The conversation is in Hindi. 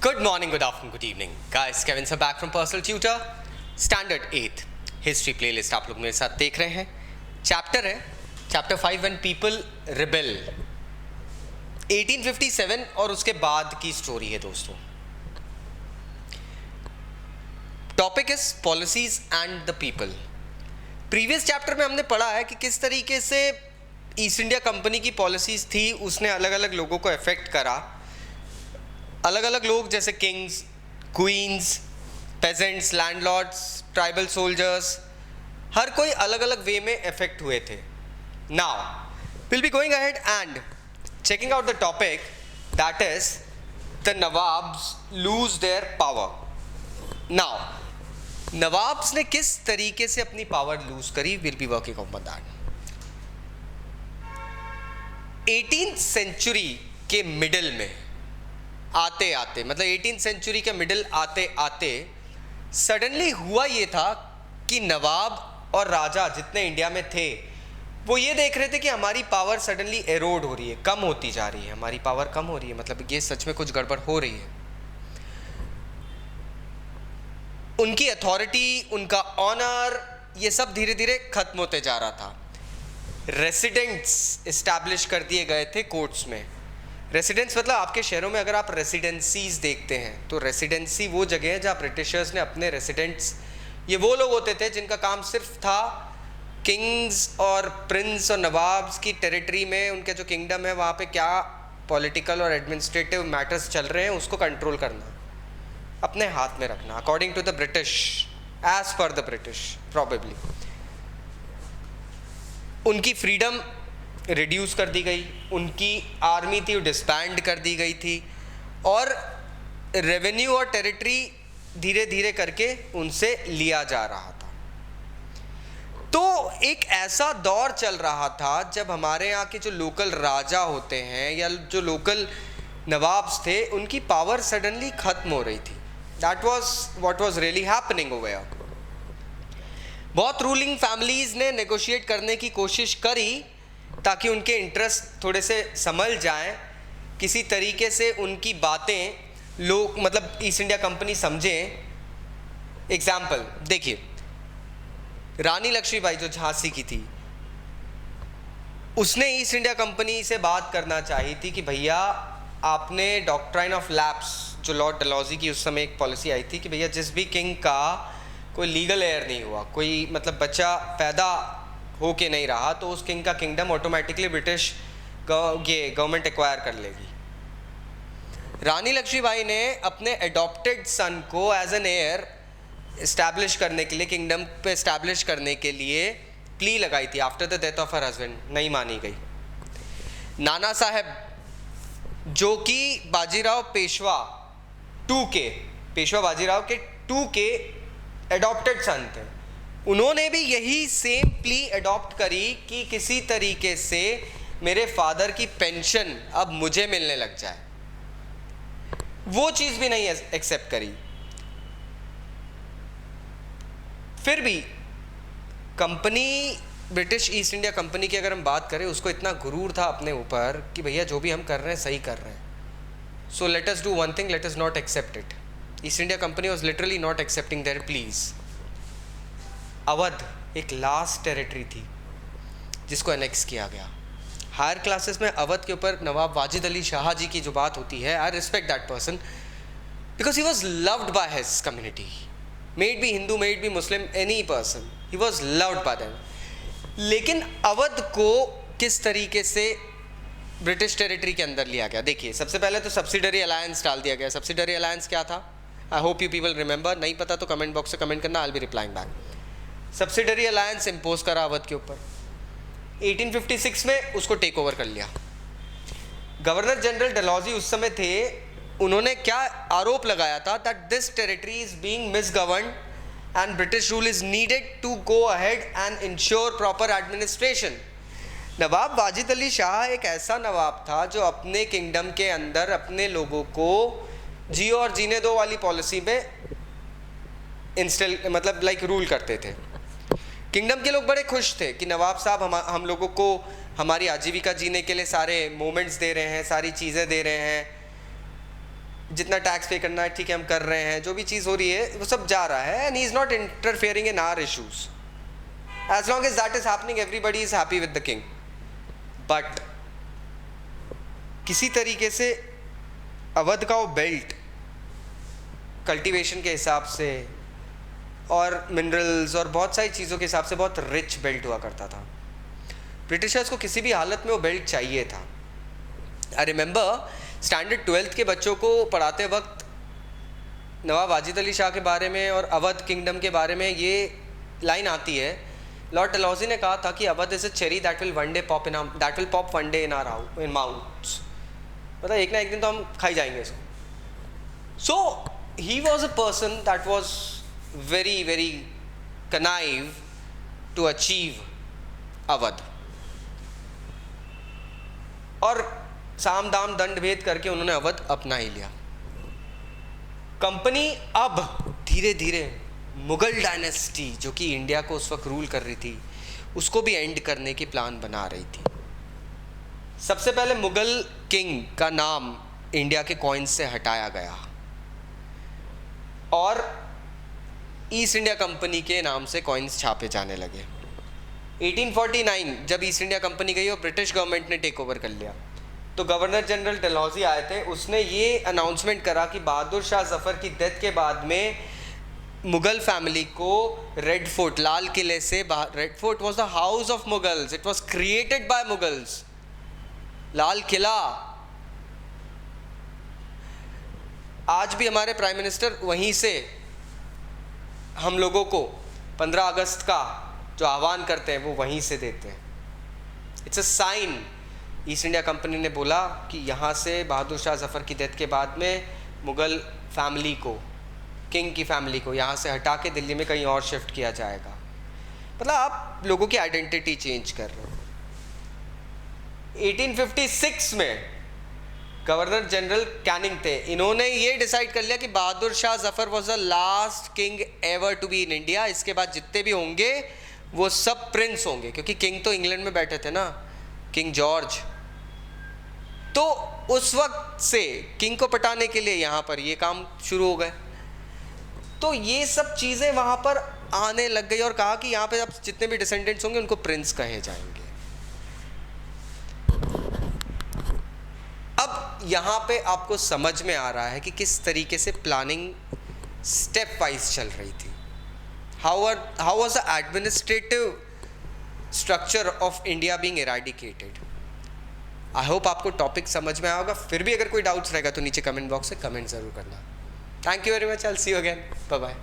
Good morning, good afternoon, good evening. Guys, Kevin sir back from Personal Tutor. Standard 8 history playlist आप लोग मेरे साथ देख रहे हैं. चैप्टर है चैप्टर 5 व्हेन पीपल रिबेल. 1857 और उसके बाद की स्टोरी है दोस्तों. Topic is policies and the people. Previous chapter में हमने पढ़ा है कि किस तरीके से ईस्ट इंडिया कंपनी की पॉलिसीज थी, उसने अलग अलग लोगों को अफेक्ट करा. अलग अलग लोग जैसे kings, queens, peasants, landlords, tribal soldiers, हर कोई अलग अलग वे में अफेक्ट हुए थे. Now will be going ahead and checking out the topic that is the nawabs lose their power. Now nawabs ने किस तरीके से अपनी पावर लूज करी, will be working on that. 18th century के मिडिल में आते आते, मतलब 18th सेंचुरी के मिडिल आते आते सडनली हुआ ये था कि नवाब और राजा जितने इंडिया में थे वो ये देख रहे थे कि हमारी पावर सडनली एरोड हो रही है, कम होती जा रही है, हमारी पावर कम हो रही है, मतलब ये सच में कुछ गड़बड़ हो रही है. उनकी अथॉरिटी, उनका ऑनर, ये सब धीरे धीरे खत्म होते जा रहा था. रेसिडेंट्स इस्टेब्लिश कर दिए गए थे कोर्ट्स में. रेसिडेंस मतलब आपके शहरों में अगर आप रेसिडेंसीज देखते हैं तो रेसिडेंसी वो जगह है जहाँ ब्रिटिशर्स ने अपने रेसिडेंट्स, ये वो लोग होते थे जिनका काम सिर्फ था किंग्स और प्रिंस और नवाब्स की टेरिटरी में, उनके जो किंगडम है वहाँ पे क्या पॉलिटिकल और एडमिनिस्ट्रेटिव मैटर्स चल रहे हैं उसको कंट्रोल करना, अपने हाथ में रखना, according to the British, as per the British probably. उनकी फ्रीडम रिड्यूस कर दी गई, उनकी आर्मी थी वो डिस्बैंड कर दी गई थी, और रेवेन्यू और टेरिटरी धीरे धीरे करके उनसे लिया जा रहा था. तो एक ऐसा दौर चल रहा था जब हमारे यहाँ के जो लोकल राजा होते हैं या जो लोकल नवाब्स थे उनकी पावर सडनली खत्म हो रही थी. That was what was really happening over here. बहुत रूलिंग फैमिलीज ने नेगोशिएट करने की कोशिश करी ताकि उनके इंटरेस्ट थोड़े से संभल जाएं, किसी तरीके से उनकी बातें लोग, मतलब ईस्ट इंडिया कंपनी समझें. एग्जाम्पल देखिए, रानी लक्ष्मीबाई जो झांसी की थी, उसने ईस्ट इंडिया कंपनी से बात करना चाहिए थी कि भैया आपने डॉक्ट्राइन ऑफ लैप्स, जो लॉर्ड डलहौजी की उस समय एक पॉलिसी आई थी कि भैया जिस भी किंग का कोई लीगल एयर नहीं हुआ, कोई मतलब बच्चा पैदा हो के नहीं रहा, तो उस किंग का किंगडम ऑटोमेटिकली ब्रिटिश ये गवर्नमेंट एक्वायर कर लेगी. रानी लक्ष्मीबाई ने अपने अडॉप्टेड सन को एज एन एयर इस्टेब्लिश करने के लिए, किंगडम पे इस्टेब्लिश करने के लिए प्ली लगाई थी after the death of her husband, नहीं मानी गई. नाना साहब जो कि बाजीराव पेशवा बाजीराव के 2 के अडॉप्टेड सन थे, उन्होंने भी यही सेम प्ली अडॉप्ट करी कि किसी तरीके से मेरे फादर की पेंशन अब मुझे मिलने लग जाए. वो चीज़ भी नहीं एक्सेप्ट करी. फिर भी company, British east India company की अगर हम बात करें, उसको इतना गुरूर था अपने ऊपर कि भैया जो भी हम कर रहे हैं सही कर रहे हैं, so let us do one thing, let us not accept it. East India Company was literally not accepting their pleas. Awadh एक लास्ट टेरिटरी थी जिसको एनेक्स किया गया. हायर क्लासेस में अवध के ऊपर नवाब वाजिद अली शाह जी की जो बात होती है, I respect that person because he was loved by his community, may it be Hindu, may it be Muslim, any person, he was loved by them. लेकिन अवध को किस तरीके से ब्रिटिश टेरिटरी के अंदर लिया गया, देखिए सबसे पहले तो सब्सिडरी अलायंस डाल दिया गया. सब्सिडरी अलायंस क्या था? I hope you people remember. नहीं पता तो कमेंट बॉक्स से कमेंट करना, I will be replying back. Subsidiary alliance impose करा अवध के ऊपर. 1856 में उसको टेक ओवर कर लिया. गवर्नर जनरल डलहौजी उस समय थे, उन्होंने क्या आरोप लगाया था that this territory is being misgoverned and British rule is needed to go ahead and ensure proper administration. Nawab Wajid Ali Shah एक ऐसा नवाब था जो अपने किंगडम के अंदर अपने लोगों को जियो और जीने दो वाली पॉलिसी में इंस्टॉल, मतलब लाइक रूल करते थे. किंगडम के लोग बड़े खुश थे कि नवाब साहब हम लोगों को हमारी आजीविका जीने के लिए सारे मोमेंट्स दे रहे हैं, सारी चीज़ें दे रहे हैं. जितना टैक्स पे करना है ठीक है हम कर रहे हैं, जो भी चीज़ हो रही है वो सब जा रहा है, and he is not interfering in our issues. As long as that is happening, everybody is happy with the king. But किसी तरीके से अवध का वो बेल्ट कल्टीवेशन के हिसाब से और मिनरल्स और बहुत सारी चीज़ों के हिसाब से बहुत रिच बेल्ट हुआ करता था. ब्रिटिशर्स को किसी भी हालत में वो बेल्ट चाहिए था. आई रिमेंबर स्टैंडर्ड 12th के बच्चों को पढ़ाते वक्त नवाब वाजिद अली शाह के बारे में और अवध किंगडम के बारे में ये लाइन आती है. लॉर्ड डलहौजी ने कहा था कि Awadh is a cherry that will pop one day in our in mouths. मतलब एक ना एक दिन तो हम खाई जाएंगे इसको. So he was a person that was very very conniving to achieve Awadh, और साम दाम दंड भेद करके उन्होंने अवध अपना ही लिया. कंपनी अब धीरे धीरे मुगल डायनेस्टी जो कि इंडिया को उस वक्त रूल कर रही थी उसको भी एंड करने की प्लान बना रही थी. सबसे पहले मुगल किंग का नाम इंडिया के कॉइन्स से हटाया गया और ईस्ट इंडिया कंपनी के नाम से कॉइन्स छापे जाने लगे. 1849 जब ईस्ट इंडिया कंपनी गई और ब्रिटिश गवर्नमेंट ने टेक ओवर कर लिया तो गवर्नर जनरल डलहौजी आए थे. उसने ये अनाउंसमेंट करा कि बहादुर शाह जफर की डेथ के बाद में मुगल फैमिली को रेड फोर्ट, लाल किले से, red fort was the house of Mughals, it was created by Mughals. Lal Qila आज भी हमारे प्राइम मिनिस्टर वहीं से हम लोगों को 15 अगस्त का जो आह्वान करते हैं वो वहीं से देते हैं. It's a sign. East India Company ने बोला कि यहाँ से बहादुर शाह जफर की डेथ के बाद में मुगल फैमिली को, किंग की फैमिली को यहाँ से हटा के दिल्ली में कहीं और शिफ्ट किया जाएगा. मतलब आप लोगों की आइडेंटिटी चेंज कर रहे हो. 1856 में गवर्नर जनरल कैनिंग थे, इन्होंने ये डिसाइड कर लिया कि Bahadur Shah Zafar was the last king ever to be in India. इसके बाद जितने भी होंगे वो सब प्रिंस होंगे, क्योंकि किंग तो इंग्लैंड में बैठे थे ना, किंग जॉर्ज. तो उस वक्त से किंग को पटाने के लिए यहाँ पर ये काम शुरू हो गए. तो ये सब चीज़ें वहाँ पर आने लग गई और कहा कि यहाँ पे अब जितने भी डिसेंडेंट्स होंगे उनको प्रिंस कहे जाएंगे. अब यहाँ पे आपको समझ में आ रहा है कि किस तरीके से प्लानिंग स्टेप वाइज चल रही थी. How was the administrative structure of India being eradicated. I hope आपको टॉपिक समझ में आया होगा. फिर भी अगर कोई डाउट्स रहेगा तो नीचे कमेंट बॉक्स में कमेंट ज़रूर करना. Thank you very much. I will see you again. Bye bye.